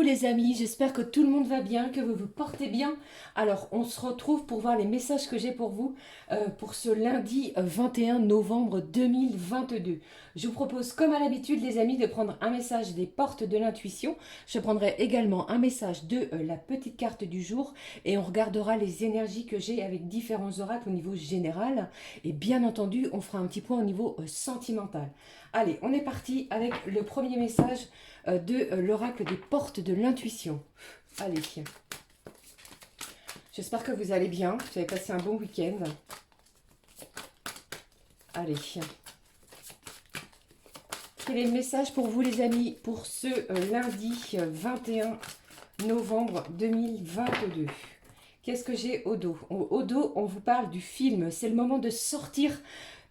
Coucou les amis, j'espère que tout le monde va bien, que vous vous portez bien. Alors, on se retrouve pour voir les messages que j'ai pour vous pour ce lundi 21 novembre 2022. Je vous propose, comme à l'habitude les amis, de prendre un message des portes de l'intuition. Je prendrai également un message de la petite carte du jour et on regardera les énergies que j'ai avec différents oracles au niveau général. Et bien entendu, on fera un petit point au niveau sentimental. Allez, on est parti avec le premier message de l'oracle des portes de l'intuition. Allez, j'espère que vous allez bien, vous avez passé un bon week-end. Allez, quel est le message pour vous les amis pour ce lundi 21 novembre 2022? Qu'est-ce que j'ai au dos? Au dos, on vous parle du film. C'est le moment de sortir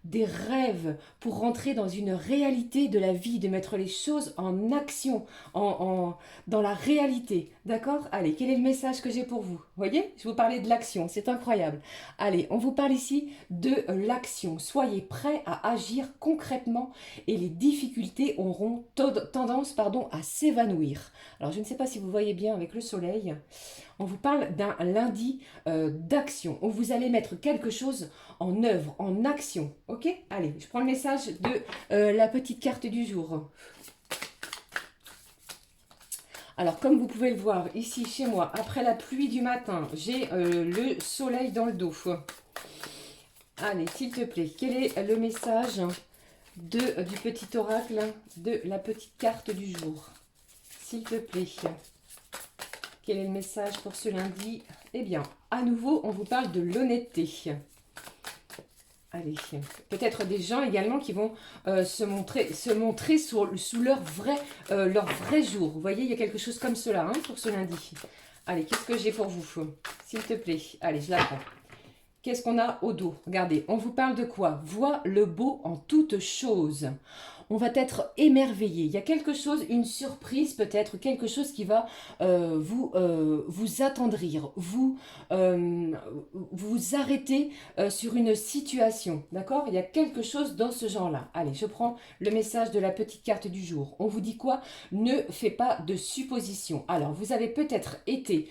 des rêves pour rentrer dans une réalité de la vie, de mettre les choses en action, dans la réalité. D'accord? Allez, quel est le message que j'ai pour vous? Vous voyez? Je vous parlais de l'action, c'est incroyable. Allez, on vous parle ici de l'action. Soyez prêts à agir concrètement et les difficultés auront tendance à s'évanouir. Alors, je ne sais pas si vous voyez bien avec le soleil. On vous parle d'un lundi d'action, où vous allez mettre quelque chose en œuvre, en action. Ok? Allez, je prends le message de la petite carte du jour. Alors, comme vous pouvez le voir, ici chez moi, après la pluie du matin, j'ai le soleil dans le dos. Allez, s'il te plaît, quel est le message du petit oracle de la petite carte du jour? S'il te plaît. Quel est le message pour ce lundi? Eh bien, à nouveau, on vous parle de l'honnêteté. Allez, peut-être des gens également qui vont se montrer sous leur vrai jour. Vous voyez, il y a quelque chose comme cela pour ce lundi. Allez, qu'est-ce que j'ai pour vous? S'il te plaît. Allez, je la prends. Qu'est-ce qu'on a au dos? Regardez, on vous parle de quoi? Vois le beau en toutes choses. On va être émerveillé. Il y a quelque chose, une surprise peut-être, quelque chose qui va vous attendrir, vous arrêter sur une situation. D'accord? Il y a quelque chose dans ce genre-là. Allez, je prends le message de la petite carte du jour. On vous dit quoi? Ne fais pas de suppositions. Alors, vous avez peut-être été...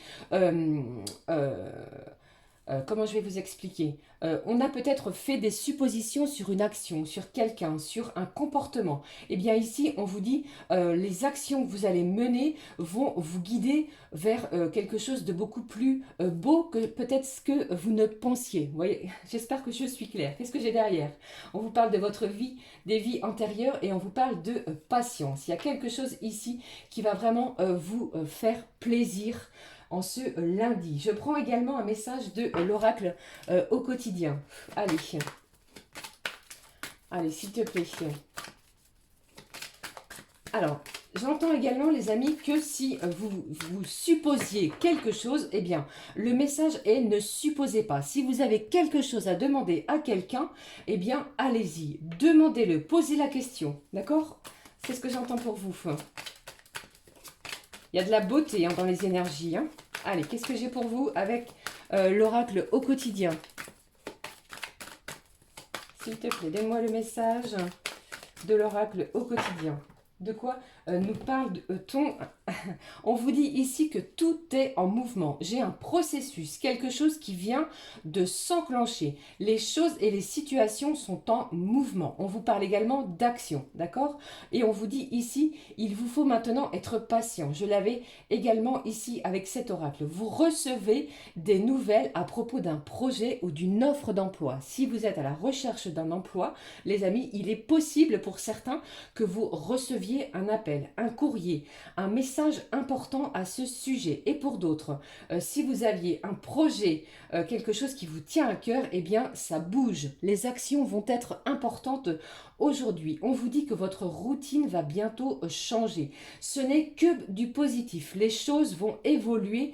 comment je vais vous expliquer? On a peut-être fait des suppositions sur une action, sur quelqu'un, sur un comportement. Eh bien ici, on vous dit, les actions que vous allez mener vont vous guider vers quelque chose de beaucoup plus beau que peut-être ce que vous ne pensiez. Vous voyez, j'espère que je suis claire. Qu'est-ce que j'ai derrière? On vous parle de votre vie, des vies antérieures et on vous parle de patience. Il y a quelque chose ici qui va vraiment vous faire plaisir en ce lundi. Je prends également un message de l'oracle au quotidien. Allez. Allez, s'il te plaît. Alors, j'entends également, les amis, que si vous supposiez quelque chose, eh bien, le message est ne supposez pas. Si vous avez quelque chose à demander à quelqu'un, eh bien, allez-y. Demandez-le, posez la question. D'accord? C'est ce que j'entends pour vous. Il y a de la beauté dans les énergies. Allez, qu'est-ce que j'ai pour vous avec l'oracle au quotidien? S'il te plaît, donne-moi le message de l'oracle au quotidien. De quoi nous parle-t-on? On vous dit ici que tout est en mouvement. J'ai un processus, quelque chose qui vient de s'enclencher. Les choses et les situations sont en mouvement. On vous parle également d'action, d'accord? Et on vous dit ici, il vous faut maintenant être patient. Je l'avais également ici avec cet oracle. Vous recevez des nouvelles à propos d'un projet ou d'une offre d'emploi. Si vous êtes à la recherche d'un emploi, les amis, il est possible pour certains que vous receviez un appel, un courrier, un message important à ce sujet. Et pour d'autres, si vous aviez un projet, quelque chose qui vous tient à cœur, eh bien ça bouge. Les actions vont être importantes aujourd'hui. On vous dit que votre routine va bientôt changer. Ce n'est que du positif. Les choses vont évoluer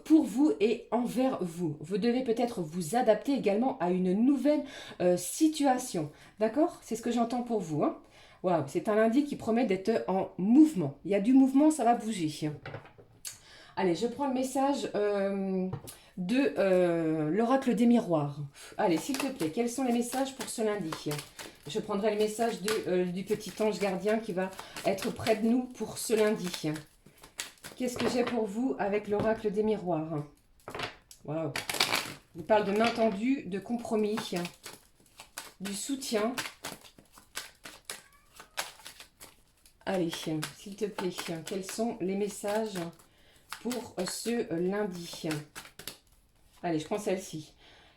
pour vous et envers vous. Vous devez peut-être vous adapter également à une nouvelle situation. D'accord? C'est ce que j'entends pour vous. Waouh, c'est un lundi qui promet d'être en mouvement. Il y a du mouvement, ça va bouger. Allez, je prends le message de l'oracle des miroirs. Allez, s'il te plaît, quels sont les messages pour ce lundi? Je prendrai le message du petit ange gardien qui va être près de nous pour ce lundi. Qu'est-ce que j'ai pour vous avec l'oracle des miroirs? Waouh. Il parle de main tendue, de compromis, du soutien. Allez, s'il te plaît, quels sont les messages pour ce lundi? Allez, je prends celle-ci.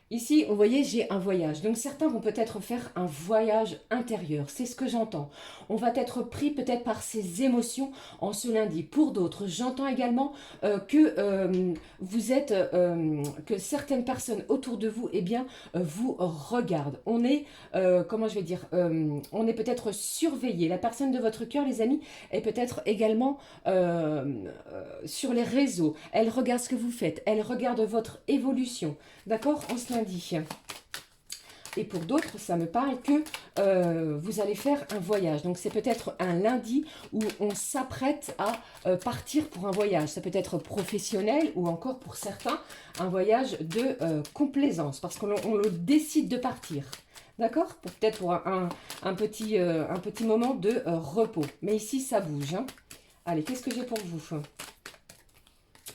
Ici, vous voyez, j'ai un voyage. Donc, certains vont peut-être faire un voyage intérieur. C'est ce que j'entends. On va être pris peut-être par ces émotions en ce lundi. Pour d'autres, j'entends également que vous êtes, que certaines personnes autour de vous, eh bien, vous regardent. On est, comment je vais dire, on est peut-être surveillé. La personne de votre cœur, les amis, est peut-être également sur les réseaux. Elle regarde ce que vous faites. Elle regarde votre évolution. D'accord? En ce lundi. Et pour d'autres, ça me parle que vous allez faire un voyage. Donc, c'est peut-être un lundi où on s'apprête à partir pour un voyage. Ça peut être professionnel ou encore pour certains, un voyage de complaisance. Parce qu'on le décide de partir. D'accord? Peut-être pour un petit moment de repos. Mais ici, ça bouge. Hein. Allez, qu'est-ce que j'ai pour vous?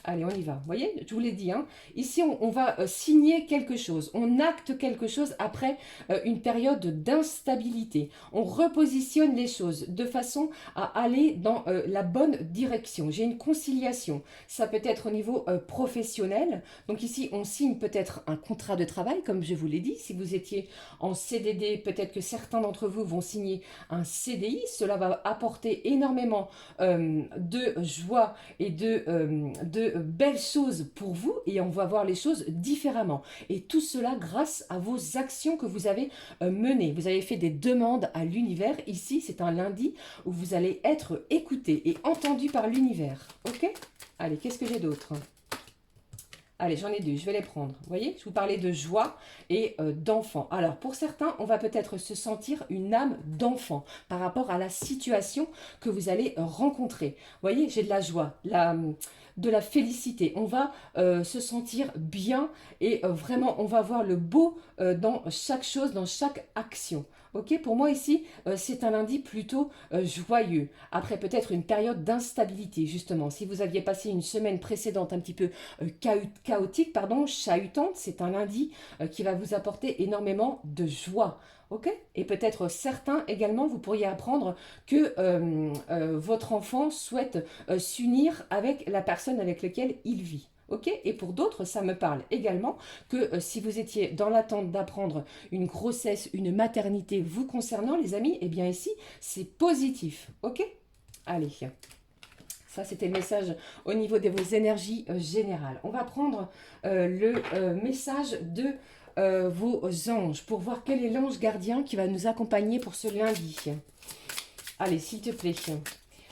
Allez, on y va. Vous voyez, je vous l'ai dit. Hein. Ici, on va signer quelque chose. On acte quelque chose après une période d'instabilité. On repositionne les choses de façon à aller dans la bonne direction. J'ai une conciliation. Ça peut être au niveau professionnel. Donc ici, on signe peut-être un contrat de travail, comme je vous l'ai dit. Si vous étiez en CDD, peut-être que certains d'entre vous vont signer un CDI. Cela va apporter énormément de joie et de belles choses pour vous et on va voir les choses différemment. Et tout cela grâce à vos actions que vous avez menées. Vous avez fait des demandes à l'univers. Ici, c'est un lundi où vous allez être écouté et entendu par l'univers. Ok? Allez, qu'est-ce que j'ai d'autre? Allez, j'en ai deux, je vais les prendre. Vous voyez, je vous parlais de joie et d'enfant. Alors, pour certains, on va peut-être se sentir une âme d'enfant par rapport à la situation que vous allez rencontrer. Vous voyez, j'ai de la joie, de la félicité. On va se sentir bien et vraiment, on va voir le beau dans chaque chose, dans chaque action. Ok, pour moi ici, c'est un lundi plutôt joyeux. Après peut-être une période d'instabilité, justement. Si vous aviez passé une semaine précédente un petit peu chaotique, pardon, chahutante, c'est un lundi qui va vous apporter énormément de joie. Ok? Et peut-être certains également, vous pourriez apprendre que votre enfant souhaite s'unir avec la personne avec laquelle il vit. Ok? Et pour d'autres, ça me parle également que si vous étiez dans l'attente d'apprendre une grossesse, une maternité vous concernant, les amis, eh bien ici, c'est positif. Ok? Allez. Ça, c'était le message au niveau de vos énergies générales. On va prendre le message de vos anges pour voir quel est l'ange gardien qui va nous accompagner pour ce lundi. Allez, s'il te plaît.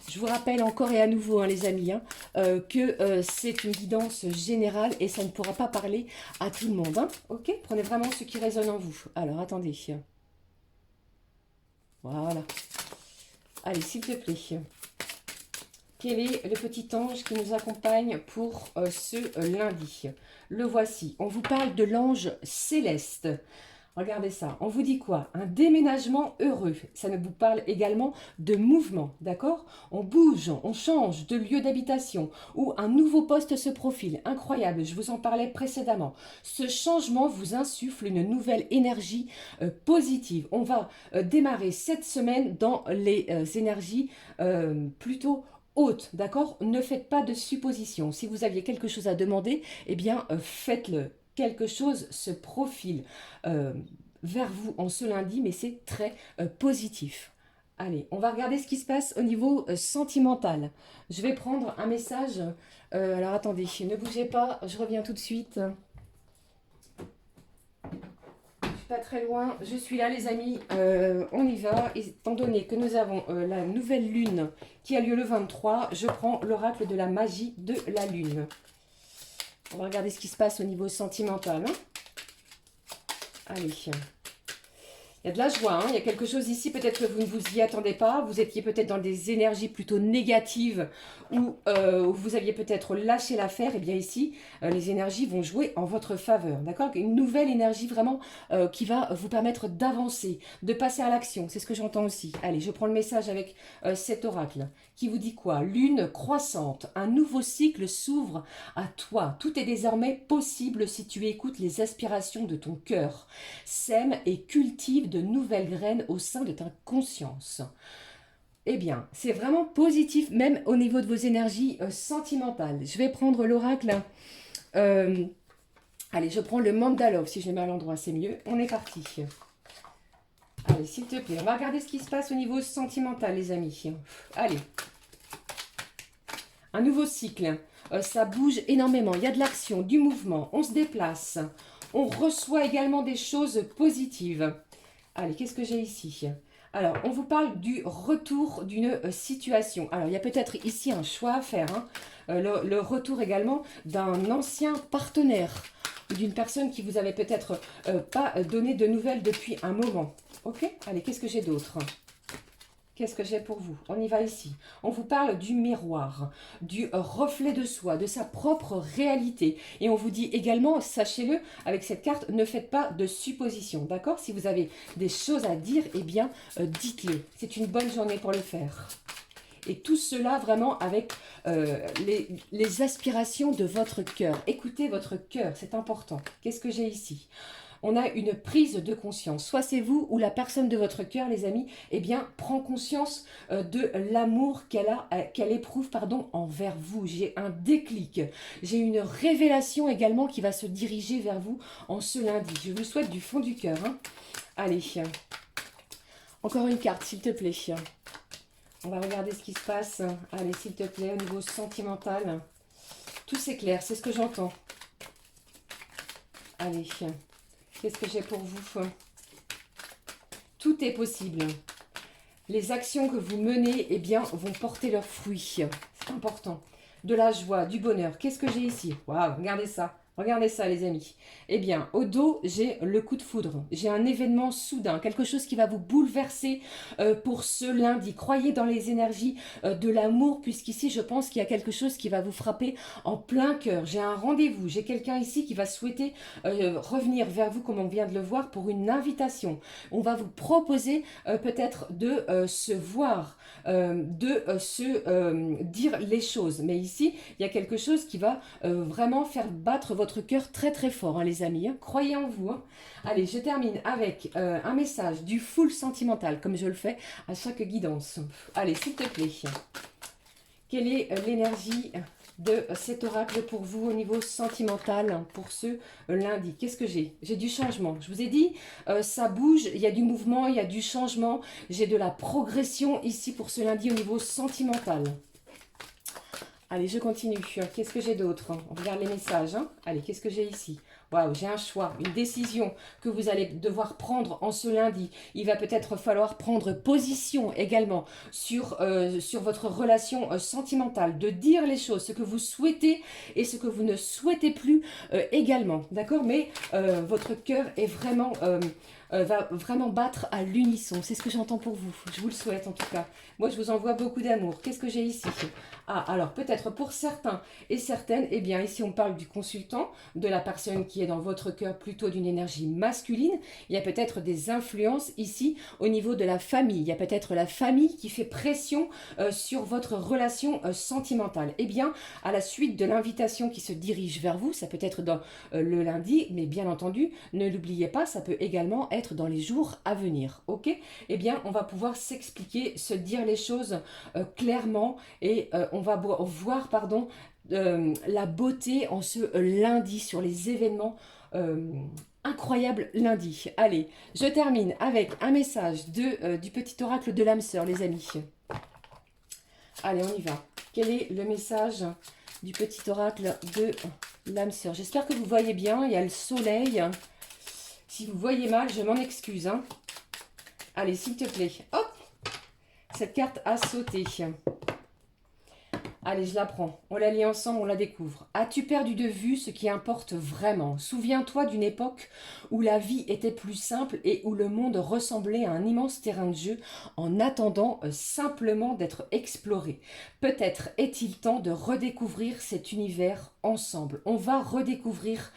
Je vous rappelle encore et à nouveau, hein, les amis, hein, que c'est une guidance générale et ça ne pourra pas parler à tout le monde. Hein, ok? Prenez vraiment ce qui résonne en vous. Alors, attendez. Voilà. Allez, s'il te plaît. Quel est le petit ange qui nous accompagne pour ce lundi? Le voici. On vous parle de l'ange céleste. Regardez ça. On vous dit quoi? Un déménagement heureux. Ça nous vous parle également de mouvement, d'accord? On bouge, on change de lieu d'habitation ou un nouveau poste se profile. Incroyable, je vous en parlais précédemment. Ce changement vous insuffle une nouvelle énergie positive. On va démarrer cette semaine dans les énergies plutôt haute, d'accord? Ne faites pas de suppositions. Si vous aviez quelque chose à demander, eh bien, faites-le. Quelque chose se profile vers vous en ce lundi, mais c'est très positif. Allez, on va regarder ce qui se passe au niveau sentimental. Je vais prendre un message. Alors, attendez, ne bougez pas, je reviens tout de suite. Pas très loin, je suis là les amis, on y va. Étant donné que nous avons la nouvelle lune qui a lieu le 23, je prends l'oracle de la magie de la lune. On va regarder ce qui se passe au niveau sentimental. Hein. Allez. Il y a de la joie, hein. Il y a quelque chose ici, peut-être que vous ne vous y attendez pas. Vous étiez peut-être dans des énergies plutôt négatives ou vous aviez peut-être lâché l'affaire. Et bien ici, les énergies vont jouer en votre faveur. D'accord? Une nouvelle énergie vraiment qui va vous permettre d'avancer, de passer à l'action. C'est ce que j'entends aussi. Allez, je prends le message avec cet oracle qui vous dit quoi? Lune croissante, un nouveau cycle s'ouvre à toi. Tout est désormais possible si tu écoutes les aspirations de ton cœur. Sème et cultive de nouvelles graines au sein de ta conscience. Eh bien, c'est vraiment positif, même au niveau de vos énergies sentimentales. Je vais prendre l'oracle. Allez, je prends le Mandalove. Si je le mets à l'endroit, c'est mieux. On est parti. Allez, s'il te plaît, on va regarder ce qui se passe au niveau sentimental, les amis. Allez. Un nouveau cycle. Ça bouge énormément. Il y a de l'action, du mouvement. On se déplace. On reçoit également des choses positives. Allez, qu'est-ce que j'ai ici? Alors, on vous parle du retour d'une situation. Alors, il y a peut-être ici un choix à faire. Hein. Le retour également d'un ancien partenaire. D'une personne qui vous avait peut-être pas donné de nouvelles depuis un moment. Ok? Allez, qu'est-ce que j'ai d'autre? Qu'est-ce que j'ai pour vous? On y va ici. On vous parle du miroir, du reflet de soi, de sa propre réalité. Et on vous dit également, sachez-le, avec cette carte, ne faites pas de suppositions. D'accord? Si vous avez des choses à dire, eh bien, dites-les. C'est une bonne journée pour le faire. Et tout cela vraiment avec les aspirations de votre cœur. Écoutez votre cœur, c'est important. Qu'est-ce que j'ai ici? On a une prise de conscience. Soit c'est vous ou la personne de votre cœur, les amis, eh bien, prend conscience de l'amour qu'elle éprouve envers vous. J'ai un déclic. J'ai une révélation également qui va se diriger vers vous en ce lundi. Je vous le souhaite du fond du cœur. Hein. Allez, encore une carte, s'il te plaît. On va regarder ce qui se passe. Allez, s'il te plaît, au niveau sentimental. Tout s'éclaire, c'est ce que j'entends. Allez, qu'est-ce que j'ai pour vous? Tout est possible. Les actions que vous menez, eh bien, vont porter leurs fruits. C'est important. De la joie, du bonheur. Qu'est-ce que j'ai ici? Waouh, regardez ça. Regardez ça, les amis. Eh bien, au dos, j'ai le coup de foudre. J'ai un événement soudain, quelque chose qui va vous bouleverser pour ce lundi. Croyez dans les énergies de l'amour, puisqu'ici, je pense qu'il y a quelque chose qui va vous frapper en plein cœur. J'ai un rendez-vous. J'ai quelqu'un ici qui va souhaiter revenir vers vous, comme on vient de le voir, pour une invitation. On va vous proposer peut-être de se voir, dire les choses. Mais ici, il y a quelque chose qui va vraiment faire battre votre cœur très très fort, hein, les amis. Hein. Croyez en vous. Hein. Allez, je termine avec un message du full sentimental, comme je le fais à chaque guidance. Allez, s'il te plaît. Quelle est l'énergie de cet oracle pour vous au niveau sentimental pour ce lundi? Qu'est-ce que j'ai? J'ai du changement. Je vous ai dit, ça bouge, il y a du mouvement, il y a du changement. J'ai de la progression ici pour ce lundi au niveau sentimental. Allez, je continue. Qu'est-ce que j'ai d'autre? On regarde les messages. Hein. Allez, qu'est-ce que j'ai ici? Waouh, j'ai un choix, une décision que vous allez devoir prendre en ce lundi. Il va peut-être falloir prendre position également sur votre relation sentimentale, de dire les choses, ce que vous souhaitez et ce que vous ne souhaitez plus également. D'accord? Mais votre cœur est vraiment... va vraiment battre à l'unisson. C'est ce que j'entends pour vous. Je vous le souhaite en tout cas. Moi, je vous envoie beaucoup d'amour. Qu'est-ce que j'ai ici? Ah, alors peut-être pour certains et certaines, eh bien ici on parle du consultant, de la personne qui est dans votre cœur plutôt d'une énergie masculine. Il y a peut-être des influences ici au niveau de la famille. Il y a peut-être la famille qui fait pression sur votre relation sentimentale. Eh bien, à la suite de l'invitation qui se dirige vers vous, ça peut être dans le lundi, mais bien entendu, ne l'oubliez pas, ça peut également être dans les jours à venir. Ok? Eh bien, on va pouvoir s'expliquer, se dire les choses clairement et on va voir la beauté en ce lundi sur les événements incroyables lundi. Allez, je termine avec un message du petit oracle de l'âme sœur, les amis. Allez, on y va. Quel est le message du petit oracle de l'âme sœur? J'espère que vous voyez bien, il y a le soleil. Si vous voyez mal, je m'en excuse. Hein. Allez, s'il te plaît. Hop! Cette carte a sauté. Allez, je la prends. On la lit ensemble, on la découvre. As-tu perdu de vue ce qui importe vraiment? Souviens-toi d'une époque où la vie était plus simple et où le monde ressemblait à un immense terrain de jeu en attendant simplement d'être exploré. Peut-être est-il temps de redécouvrir cet univers ensemble. On va redécouvrir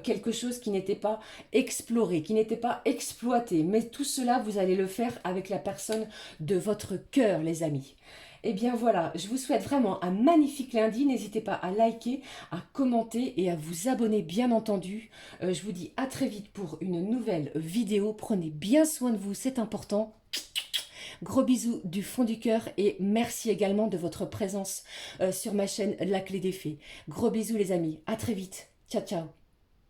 quelque chose qui n'était pas exploré, qui n'était pas exploité. Mais tout cela, vous allez le faire avec la personne de votre cœur, les amis. Eh bien voilà, je vous souhaite vraiment un magnifique lundi. N'hésitez pas à liker, à commenter et à vous abonner bien entendu. Je vous dis à très vite pour une nouvelle vidéo. Prenez bien soin de vous, c'est important. Gros bisous du fond du cœur et merci également de votre présence sur ma chaîne La Clé des Fées. Gros bisous les amis, à très vite. Ciao ciao.